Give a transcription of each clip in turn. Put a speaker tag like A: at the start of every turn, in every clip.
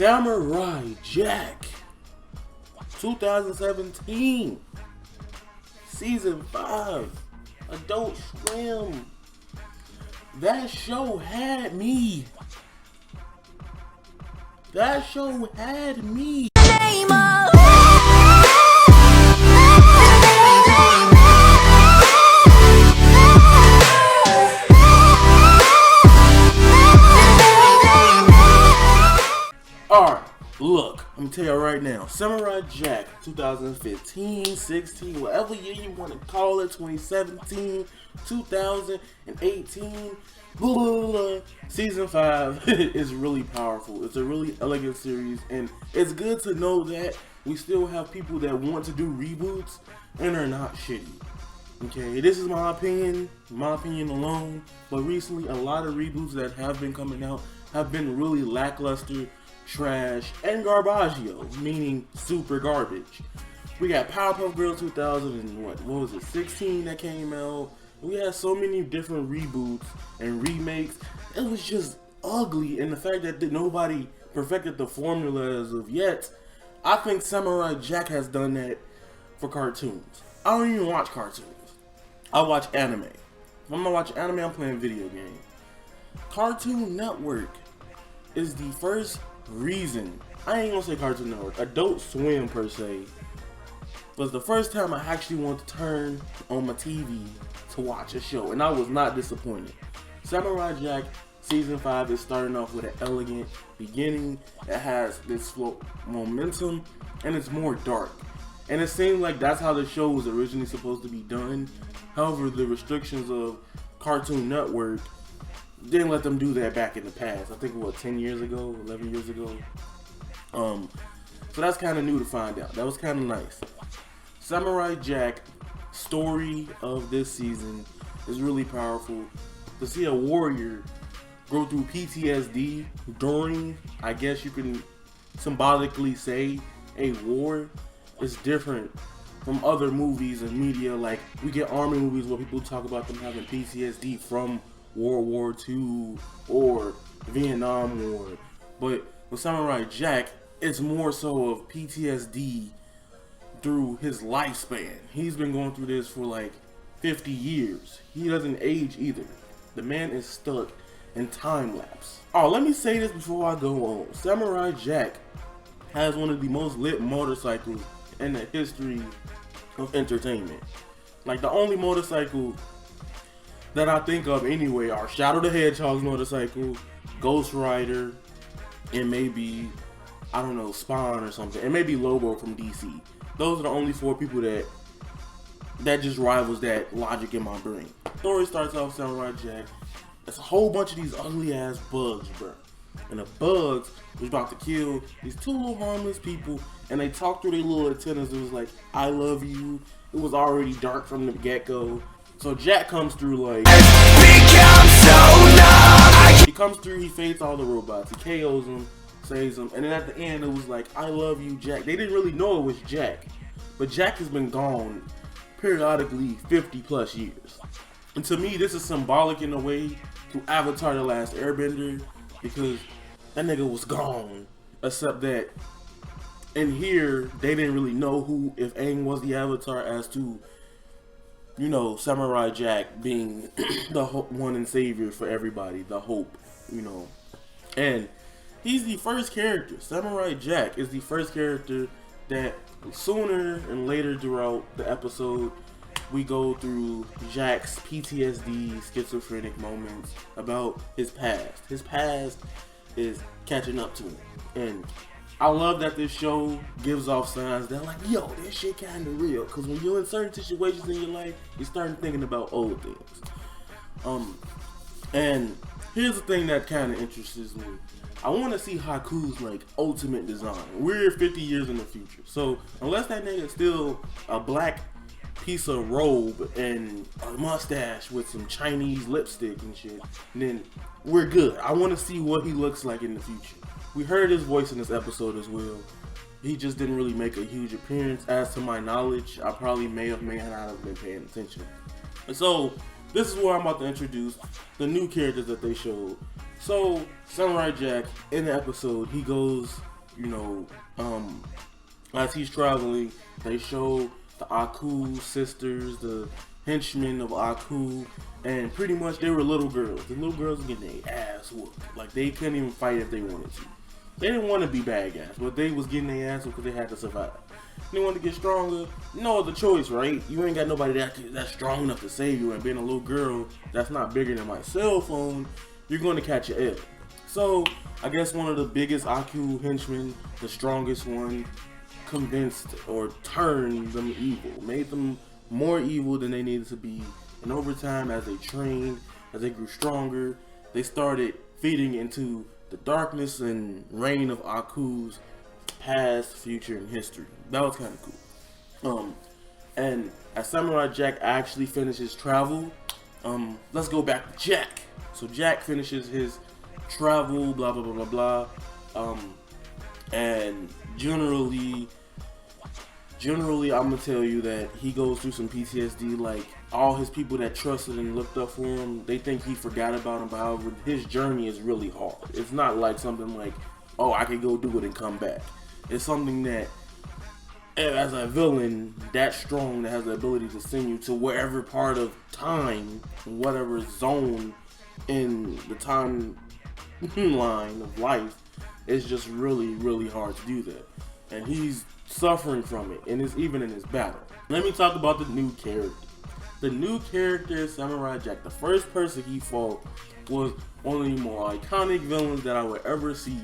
A: Samurai Jack 2017 Season 5 Adult Swim. That show had me. That show had me. Alright, look, I'm gonna tell you right now, Samurai Jack 2015, 16, whatever year you want to call it, 2017, 2018, blah, blah, blah, Season 5 is really powerful. It's a really elegant series, and it's good to know that we still have people that want to do reboots and are not shitty. Okay, this is my opinion alone, but recently a lot of reboots that have been coming out have been really lackluster, trash, and garbaggio, meaning super garbage. We got Powerpuff Girls 2000 and what was it, 16 that came out. We had so many different reboots and remakes. It was just ugly, and the fact that nobody perfected the formula as of yet, I think Samurai Jack has done that for cartoons. I don't even watch cartoons. I watch anime. If I'm gonna watch anime, I'm playing video games. Cartoon Network is the first reason, I ain't gonna say Cartoon Network, Adult Swim per se, was the first time I actually wanted to turn on my TV to watch a show, and I was not disappointed. Samurai Jack Season 5 is starting off with an elegant beginning. It has this flow momentum, and it's more dark. And it seems like that's how the show was originally supposed to be done. However, the restrictions of Cartoon Network didn't let them do that back in the past. I think, what, 10 years ago, 11 years ago? So that's kind of new to find out. That was kind of nice. Samurai Jack story of this season is really powerful. To see a warrior go through PTSD during, I guess you can symbolically say, a war is different from other movies and media. Like, we get army movies where people talk about them having PTSD from World War II or Vietnam War, but with Samurai Jack, it's more so of PTSD through his lifespan. He's been going through this for like 50 years. He doesn't age either. The man is stuck in time lapse. Oh, let me say this before I go on. Samurai Jack has one of the most lit motorcycles in the history of entertainment. Like, the only motorcycle that I think of anyway are Shadow the Hedgehog's motorcycle, Ghost Rider, and maybe, I don't know, Spawn or something, and maybe Lobo from DC. Those are the only 4 people that just rivals that logic in my brain. Story starts off Samurai Jack. It's a whole bunch of these ugly ass bugs, bro. And the bugs was about to kill these 2 little harmless people, and they talked through their little antennas. It was like, I love you. It was already dark from the get-go. So Jack comes through like, he comes through, he fades all the robots, he KOs them, saves them, and then at the end it was like, I love you, Jack. They didn't really know it was Jack, but Jack has been gone periodically 50 plus years. And to me, this is symbolic in a way to Avatar: The Last Airbender, because that nigga was gone, except that in here, they didn't really know who, if Aang was the Avatar, as to, you know, Samurai Jack being the one and savior for everybody, the hope, you know. And he's the first character. Samurai Jack is the first character that sooner and later throughout the episode, we go through Jack's PTSD, schizophrenic moments about his past. His past is catching up to him. And I love that this show gives off signs that, like, yo, this shit kind of real. Because when you're in certain situations in your life, you start thinking about old things. And here's the thing that kind of interests me. I want to see Haku's, like, ultimate design. We're 50 years in the future. So unless that nigga's still a black piece of robe and a mustache with some Chinese lipstick and shit, then we're good. I want to see what he looks like in the future. We heard his voice in this episode as well. He just didn't really make a huge appearance. As to my knowledge, I probably may not have been paying attention. And so this is where I'm about to introduce the new characters that they showed. So Samurai Jack, in the episode, he goes you know, as he's traveling, they show the Aku sisters, the henchmen of Aku, and pretty much they were little girls. The little girls were getting their ass whooped. Like, they couldn't even fight if they wanted to. They didn't want to be bad guys, but they was getting their ass whooped because they had to survive. They wanted to get stronger. No other choice, right? You ain't got nobody that's strong enough to save you, and being a little girl that's not bigger than my cell phone, you're going to catch your L. So, I guess one of the biggest Aku henchmen, the strongest one, convinced or turned them evil, made them more evil than they needed to be. And over time, as they trained, as they grew stronger, they started feeding into the darkness and reign of Aku's past, future, and history. That was kind of cool. And as Samurai Jack actually finishes travel, let's go back to Jack. So Jack finishes his travel, blah blah blah blah blah, and generally I'm gonna tell you that he goes through some PTSD. Like, all his people that trusted and looked up for him, they think he forgot about him. But however, his journey is really hard. It's not like something like, oh, I can go do it and come back. It's something that, as a villain that strong, that has the ability to send you to wherever part of time, whatever zone in the timeline of life, it's just really, really hard to do that. And he's suffering from it, and it's even in his battle. Let me talk about the new character. The new character is Samurai Jack. The first person he fought was one of the more iconic villains that I would ever see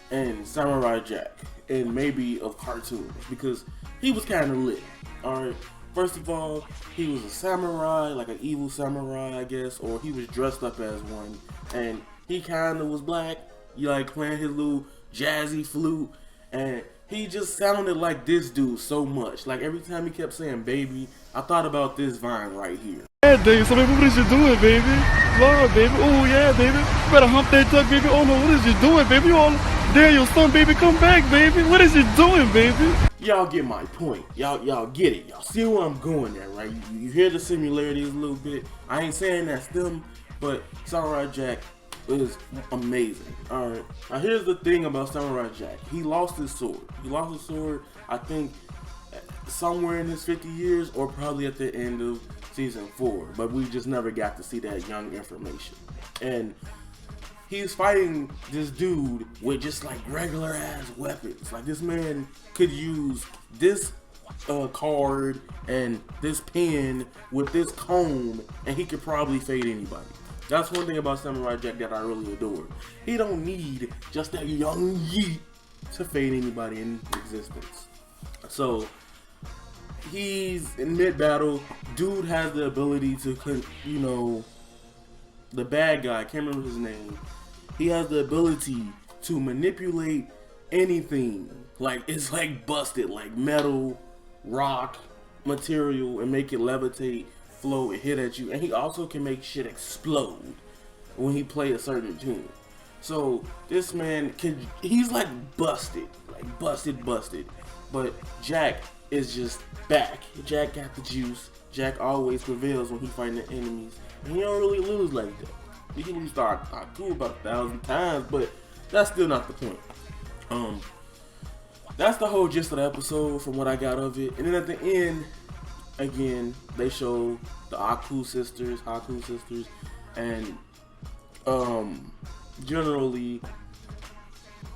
A: in Samurai Jack, and maybe of cartoons, because he was kind of lit. Alright, first of all, he was a samurai, like an evil samurai, I guess, or he was dressed up as one, and he kind of was black, like playing his little jazzy flute, and he just sounded like this dude so much. Like, every time he kept saying baby, I thought about this vine right here.
B: Yeah, Dave, so baby, what is you doing, baby? Lord, baby, oh yeah, baby. You better hump that duck, baby. Oh no, what is you doing, baby? You all there, your son, baby, come back, baby. What is you doing, baby?
A: Y'all get my point. Y'all get it. Y'all see where I'm going at, right? You hear the similarities a little bit. I ain't saying that's them, but Samurai Jack is amazing. Alright, now here's the thing about Samurai Jack. He lost his sword. I think, somewhere in his 50 years, or probably at the end of season 4, but we just never got to see that young information. And he's fighting this dude with just like regular ass weapons. Like, this man could use this card and this pen with this comb, and he could probably fade anybody. That's one thing about Samurai Jack that I really adore. He don't need just that young yeet to fade anybody in existence. So he's in mid-battle. Dude has the ability to, you know, the bad guy, I can't remember his name. He has the ability to manipulate anything. Like, it's like busted, like metal, rock, material, and make it levitate, float, and hit at you. And he also can make shit explode when he play a certain tune. So this man he's like busted. But Jack is just back. Jack got the juice. Jack always prevails when he fighting the enemies. And he don't really lose like that. He can lose to Aku about 1,000 times, but that's still not the point. That's the whole gist of the episode from what I got of it. And then at the end, again, they show the Haku sisters, and generally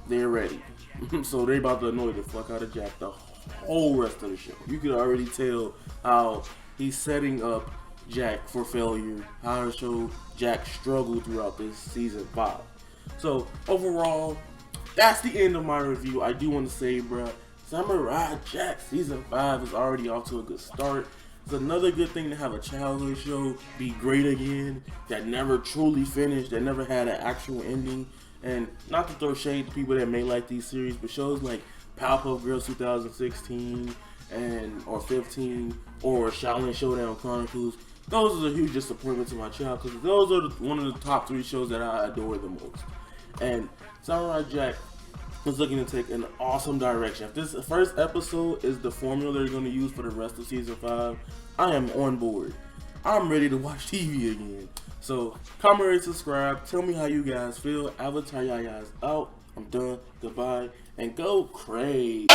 A: they're ready. So they about to annoy the fuck out of Jack the whole rest of the show. You could already tell how he's setting up Jack for failure, how to show Jack struggle throughout this season 5. So overall, that's the end of my review. I do want to say, bruh, Samurai Jack season 5 is already off to a good start. It's another good thing to have a childhood show be great again, that never truly finished, that never had an actual ending. And not to throw shade to people that may like these series, but shows like Powerpuff Girls 2016 or 15 or Shaolin Showdown Chronicles, those are a huge disappointment to my child, because those are one of the top 3 shows that I adore the most. And Samurai Jack is looking to take an awesome direction. If this first episode is the formula they're going to use for the rest of season 5, I am on board. I'm ready to watch TV again. So comment, rate, subscribe. Tell me how you guys feel. Avataryaya is out. I'm done. Goodbye. and go crazy.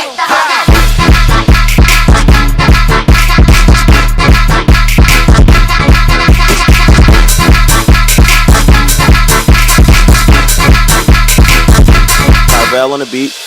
C: Val on the beat.